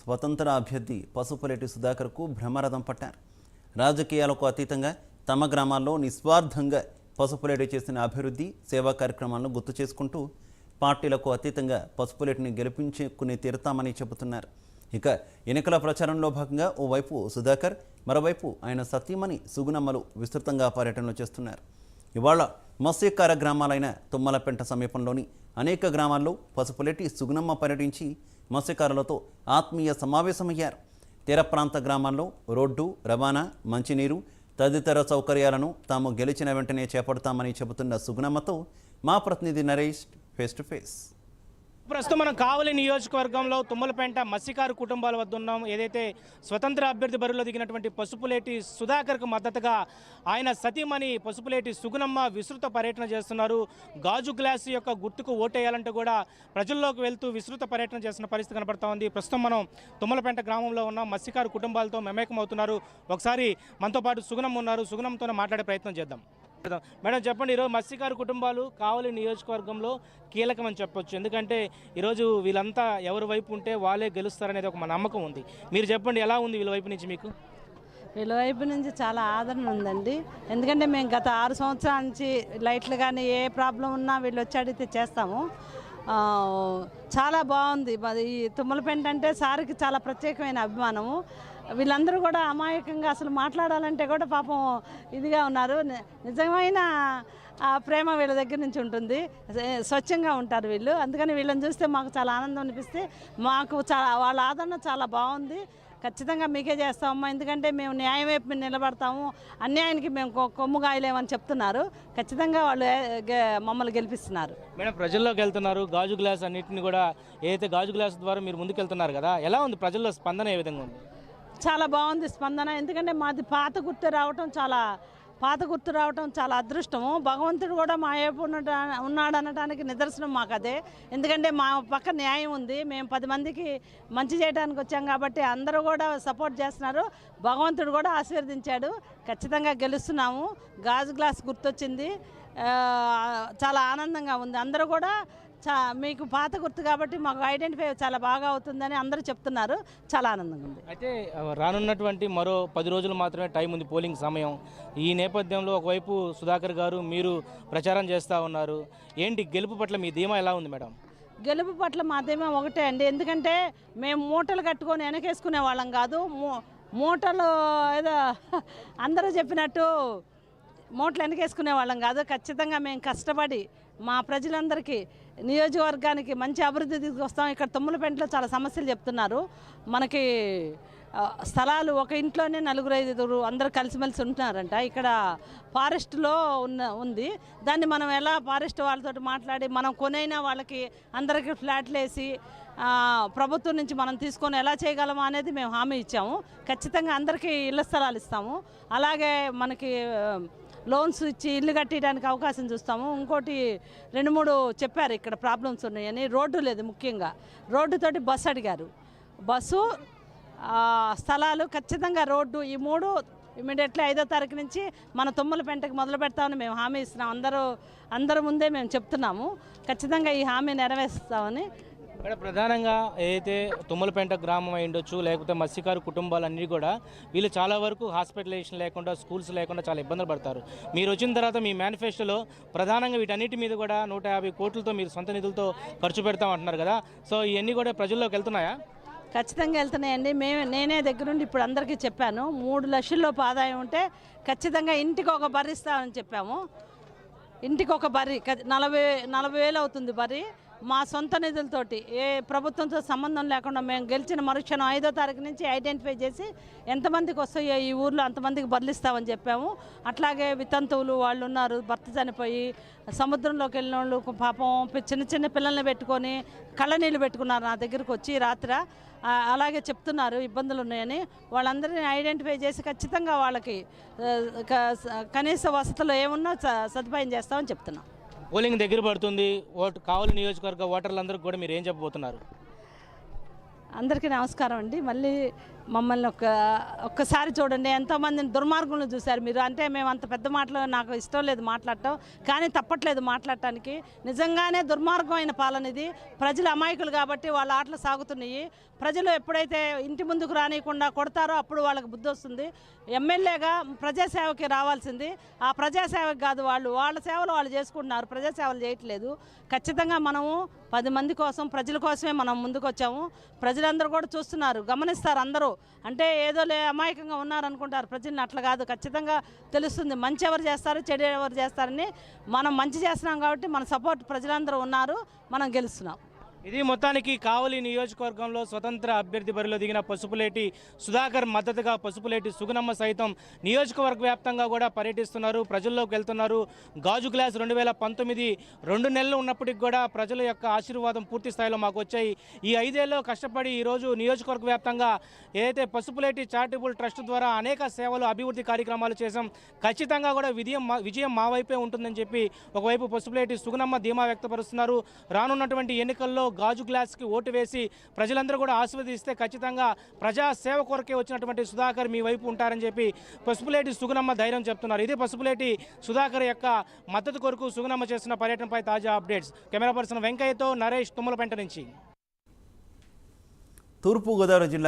స్వతంత్ర అభ్యర్థి పసుపులేటి సుధాకర్కు బ్రహ్మరథం పట్టారు. రాజకీయాలకు అతీతంగా తమ గ్రామాల్లో నిస్వార్థంగా పసుపులేటి చేసిన అభివృద్ధి సేవా కార్యక్రమాలను గుర్తు చేసుకుంటూ పార్టీలకు అతీతంగా పసుపులేటిని గెలిపించుకుని తీరుతామని చెబుతున్నారు. ఇక ఎన్నికల ప్రచారంలో భాగంగా ఓవైపు సుధాకర్, మరోవైపు ఆయన సతీమణి సుగుణమ్మలు విస్తృతంగా పర్యటనలు చేస్తున్నారు. ఇవాళ మత్స్యకార గ్రామాలైన తుమ్మలపెంట సమీపంలోని అనేక గ్రామాల్లో పసుపులేటి సుగుణమ్మ పర్యటించి మత్స్యకారులతో ఆత్మీయ సమావేశమయ్యారు. తీర ప్రాంత గ్రామాల్లో రోడ్డు, రవాణా, మంచినీరు తదితర సౌకర్యాలను తాము గెలిచిన వెంటనే చేపడతామని చెబుతున్న సుగుణమ్మతో మా ప్రతినిధి నరేష్ ఫేస్ టు ఫేస్. ప్రస్తుతం మనం కావలి నియోజకవర్గంలో తుమ్మలపేంట మత్స్యకారు కుటుంబాల వద్ద ఉన్నాం. ఏదైతే స్వతంత్ర అభ్యర్థి బరిలో దిగినటువంటి పసుపులేటి సుధాకర్కు మద్దతుగా ఆయన సతీమణి పసుపులేటి సుగుణమ్మ విస్తృత పర్యటన చేస్తున్నారు. గాజు గ్లాసు యొక్క గుర్తుకు ఓటేయాలంటూ కూడా ప్రజల్లోకి వెళ్తూ విస్తృత పర్యటన చేస్తున్న పరిస్థితి కనబడతా ఉంది. ప్రస్తుతం మనం తుమ్మలపేంట గ్రామంలో ఉన్నాం. మత్స్యకారు కుటుంబాలతో మమేకమవుతున్నారు. ఒకసారి మనతో పాటు సుగుణమ్మ ఉన్నారు. సుగుణమ్మతోనే మాట్లాడే ప్రయత్నం చేద్దాం. మేడం చెప్పండి, ఈరోజు మత్స్యకారు కుటుంబాలు కావలి నియోజకవర్గంలో కీలకమని చెప్పొచ్చు. ఎందుకంటే ఈరోజు వీళ్ళంతా ఎవరి వైపు ఉంటే వాళ్ళే గెలుస్తారనేది ఒక నమ్మకం ఉంది. మీరు చెప్పండి, ఎలా ఉంది వీళ్ళ వైపు నుంచి మీకు? వీళ్ళ వైపు నుంచి చాలా ఆదరణ ఉందండి. ఎందుకంటే మేము గత 6 సంవత్సరాల నుంచి లైట్లు కానీ ఏ ప్రాబ్లం ఉన్నా వీళ్ళు వచ్చి అడిగితే చేస్తాము. చాలా బాగుంది. ఈ తుమ్మలపెంట అంటే సార్కి చాలా ప్రత్యేకమైన అభిమానము. వీళ్ళందరూ కూడా అమాయకంగా అసలు మాట్లాడాలంటే కూడా పాపం ఇదిగా ఉన్నారు. నిజమైన ప్రేమ వీళ్ళ దగ్గర నుంచి ఉంటుంది. స్వచ్ఛంగా ఉంటారు వీళ్ళు. అందుకని వీళ్ళని చూస్తే మాకు చాలా ఆనందం అనిపిస్తే మాకు వాళ్ళ ఆదరణ చాలా బాగుంది. ఖచ్చితంగా మీకే చేస్తామమ్మా, ఎందుకంటే మేము న్యాయం వైపు నిలబడతాము, అన్యాయానికి మేము కొమ్ము గాయలేమని చెప్తున్నారు. ఖచ్చితంగా వాళ్ళు మమ్మల్ని గెలిపిస్తున్నారు. మేడం, ప్రజల్లోకి వెళ్తున్నారు, గాజు గ్లాస్ అన్నింటినీ కూడా ఏదైతే గాజు గ్లాస్ ద్వారా మీరు ముందుకెళ్తున్నారు కదా, ఎలా ఉంది ప్రజల్లో స్పందన, ఏ విధంగా ఉంది? చాలా బాగుంది స్పందన. ఎందుకంటే మాది పాత గుర్తు రావటం చాలా అదృష్టము. భగవంతుడు కూడా మా వైపు ఉన్నాడు అనడానికి నిదర్శనం మాకు అదే. ఎందుకంటే మా పక్క న్యాయం ఉంది. మేము 10 మందికి మంచి చేయడానికి వచ్చాం కాబట్టి అందరూ కూడా సపోర్ట్ చేస్తున్నారు. భగవంతుడు కూడా ఆశీర్వదించాడు. ఖచ్చితంగా గెలుస్తున్నాము. గాజు గ్లాస్ గుర్తొచ్చింది. చాలా ఆనందంగా ఉంది. అందరూ కూడా మీకు పాత గుర్తు కాబట్టి మాకు ఐడెంటిఫై చాలా బాగా అవుతుందని అందరూ చెప్తున్నారు. చాలా ఆనందంగా ఉంది. అయితే రానున్నటువంటి మరో 10 రోజులు మాత్రమే టైం ఉంది పోలింగ్ సమయం. ఈ నేపథ్యంలో ఒకవైపు సుధాకర్ గారు మీరు ప్రచారం చేస్తూ ఉన్నారు. ఏంటి గెలుపు పట్ల మీ ధీమా ఎలా ఉంది మేడం? గెలుపు పట్ల మా ధీమా ఒకటే అండి. ఎందుకంటే మేము మూటలు కట్టుకొని వెనకేసుకునే వాళ్ళం కాదు. మూటలు ఏదో అందరూ చెప్పినట్టు మూటలు వెనకేసుకునే వాళ్ళం కాదు. ఖచ్చితంగా మేము కష్టపడి మా ప్రజలందరికీ నియోజకవర్గానికి మంచి అభివృద్ధి తీసుకొస్తాం. ఇక్కడ తుమ్మలపెంటలో చాలా సమస్యలు చెప్తున్నారు. మనకి స్థలాలు ఒక ఇంట్లోనే 4-5 అందరూ కలిసిమెలిసి ఉంటున్నారంట. ఇక్కడ ఫారెస్ట్లో ఉంది. దాన్ని మనం ఎలా ఫారెస్ట్ వాళ్ళతో మాట్లాడి మనం కొనైనా వాళ్ళకి అందరికీ ఫ్లాట్లు వేసి ప్రభుత్వం నుంచి మనం తీసుకొని ఎలా చేయగలమా అనేది మేము హామీ ఇచ్చాము. ఖచ్చితంగా అందరికీ ఇళ్ల స్థలాలు ఇస్తాము. అలాగే మనకి లోన్స్ ఇచ్చి ఇల్లు కట్టడానికి అవకాశం చూస్తాము. ఇంకోటి 2-3 చెప్పారు ఇక్కడ ప్రాబ్లమ్స్ ఉన్నాయని. రోడ్డు లేదు, ముఖ్యంగా రోడ్డుతోటి బస్సు అడిగారు. బస్సు, స్థలాలు, ఖచ్చితంగా రోడ్డు, ఈ 3 ఇమీడియట్లీ 5వ తారీఖు నుంచి మన తుమ్మలపెంటకి మొదలు పెడతామని మేము హామీ ఇస్తున్నాం. అందరూ ముందే మేము చెప్తున్నాము. ఖచ్చితంగా ఈ హామీ నెరవేరుస్తామని. ఇక్కడ ప్రధానంగా ఏదైతే తుమ్మలపెంట గ్రామం అయి ఉండొచ్చు, లేకపోతే మత్స్యకారు కుటుంబాలన్నీ కూడా వీళ్ళు చాలా వరకు హాస్పిటలైజేషన్ లేకుండా, స్కూల్స్ లేకుండా చాలా ఇబ్బందులు పడతారు. మీరు వచ్చిన తర్వాత మీ మేనిఫెస్టోలో ప్రధానంగా వీటన్నిటి మీద కూడా 150 కోట్లతో మీరు సొంత నిధులతో ఖర్చు పెడతామంటున్నారు కదా. సో ఇవన్నీ కూడా ప్రజల్లోకి వెళ్తున్నాయా? ఖచ్చితంగా వెళ్తున్నాయండి. నేనే దగ్గరుండి ఇప్పుడు అందరికీ చెప్పాను. 3 లక్షల్లోపు ఆదాయం ఉంటే ఖచ్చితంగా ఇంటికి ఒక బర్రె ఇస్తామని చెప్పాము. ఇంటికి ఒక బర్రె 40,000 అవుతుంది బర్రె. మా సొంత నిధులతోటి, ఏ ప్రభుత్వంతో సంబంధం లేకుండా మేము గెలిచిన మరుక్షణం 5వ తారీఖు నుంచి ఐడెంటిఫై చేసి ఎంతమందికి వస్తాయో ఈ ఊర్లో అంతమందికి బదిలిస్తామని చెప్పాము. అట్లాగే వితంతువులు వాళ్ళు ఉన్నారు, భర్త చనిపోయి సముద్రంలోకి వెళ్ళిన వాళ్ళు పాపం చిన్న పిల్లల్ని పెట్టుకొని కళ్ళనీళ్ళు పెట్టుకున్నారు నా దగ్గరకు వచ్చి రాత్రి. అలాగే చెప్తున్నారు ఇబ్బందులు ఉన్నాయని. వాళ్ళందరినీ ఐడెంటిఫై చేసి ఖచ్చితంగా వాళ్ళకి కనీస వసతులు ఏమున్నా సదుపాయం చేస్తామని చెప్తున్నాం. పోలింగ్ దగ్గర పడుతుంది. కావలి నియోజకవర్గ ఓటర్లందరికీ కూడా మీరు ఏం చెప్పబోతున్నారు? అందరికీ నమస్కారం అండి. మళ్ళీ మమ్మల్ని ఒక్కసారి చూడండి. ఎంతోమందిని దుర్మార్గులను చూశారు మీరు. అంటే మేము అంత పెద్ద మాటలు నాకు ఇష్టం లేదు మాట్లాడటం, కానీ తప్పట్లేదు మాట్లాడటానికి. నిజంగానే దుర్మార్గమైన పాలన ఇది. ప్రజలు అమాయకులు కాబట్టి వాళ్ళ ఆటలు సాగుతున్నాయి. ప్రజలు ఎప్పుడైతే ఇంటి ముందుకు రానియకుండా కొడతారో అప్పుడు వాళ్ళకి బుద్ధి వస్తుంది. ఎమ్మెల్యేగా ప్రజాసేవకి రావాల్సింది. ఆ ప్రజాసేవకి కాదు, వాళ్ళ సేవలు వాళ్ళు చేసుకుంటున్నారు, ప్రజాసేవలు చేయట్లేదు. ఖచ్చితంగా మనము 10 మంది కోసం, ప్రజల కోసమే మనం ముందుకు వచ్చాము. ప్రజలందరూ కూడా చూస్తున్నారు, గమనిస్తారు అందరూ. అంటే ఏదో అమాయకంగా ఉన్నారనుకుంటారు, ప్రజల్ని అట్లా కాదు. ఖచ్చితంగా తెలుస్తుంది మంచి ఎవరు చేస్తారు, చెడు ఎవరు చేస్తారని. మనం మంచి చేస్తున్నాం కాబట్టి మన సపోర్ట్ ప్రజలందరూ ఉన్నారు, మనం గెలుస్తున్నాం. ఇది మొత్తానికి కావలి నియోజకవర్గంలో స్వతంత్ర అభ్యర్థి బరిలో దిగిన పసుపులేటి సుధాకర్ మద్దతుగా పసుపులేటి సుగుణమ్మ సైతం నియోజకవర్గ వ్యాప్తంగా కూడా పర్యటిస్తున్నారు, ప్రజల్లోకి వెళ్తున్నారు. గాజు గ్లాస్ 2019 2 నెలలు ఉన్నప్పటికి కూడా ప్రజల యొక్క ఆశీర్వాదం పూర్తి స్థాయిలో మాకు వచ్చాయి. ఈ 5 ఏళ్ళలో కష్టపడి ఈరోజు నియోజకవర్గ వ్యాప్తంగా ఏదైతే పసుపులేటి చారిటబుల్ ట్రస్ట్ ద్వారా అనేక సేవలు, అభివృద్ధి కార్యక్రమాలు చేశాం. ఖచ్చితంగా కూడా విజయం మా వైపే ఉంటుందని చెప్పి ఒకవైపు పసుపులేటి సుగుణమ్మ ధీమా వ్యక్తపరుస్తున్నారు. రానున్నటువంటి ఎన్నికల్లో గాజు గ్లాస్కి ఓటు వేసి ప్రజలందరూ కూడా ఆశీర్వదిస్తే ఖచ్చితంగా ప్రజా సేవ కొరకే వచ్చినటువంటి సుధాకర్ మీ వైపు ఉంటారని చెప్పి పసుపులేటి సుగుణమ్మ ధైర్యం చెప్తున్నారు. ఇదే పసుపులేటి సుధాకర్ యొక్క మద్దతు కొరకు సుగుణమ్మ చేస్తున్న పర్యటనపై తాజా అప్డేట్స్. కెమెరా పర్సన్ వెంకయ్యతో నరేష్, తుమ్మలపెంట నుంచి. తూర్పుగోదావరి జిల్లా